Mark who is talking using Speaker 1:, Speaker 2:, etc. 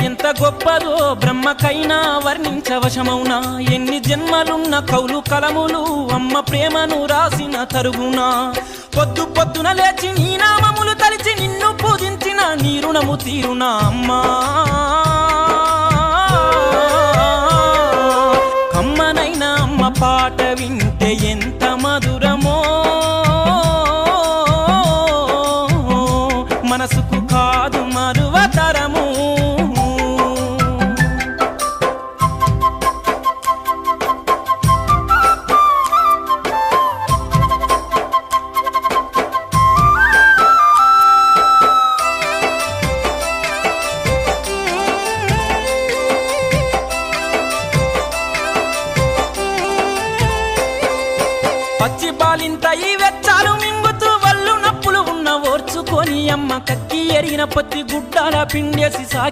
Speaker 1: ఎంత గొప్పదో బ్రహ్మకైనా వర్ణించవశమౌనా ఎన్ని జన్మలున్న కౌలు కలములు అమ్మ ప్రేమను రాసిన తరుగునా పొద్దు పొద్దున లేచి నీ నామములు తలిచి నిన్ను పూజించిన నీ రుణము తీరునా అమ్మా కమ్మనైనా అమ్మ పాట వింటే ఎంత మధురమో మనసుకు కాదు మరువతరము పచ్చి బాలింత ఈ వెచ్చాలు మింగుతూ వల్లు నప్పులు ఉన్న ఓర్చుకొని అమ్మ కక్కి ఎరిగిన పత్తి గుడ్డాల పిండేసి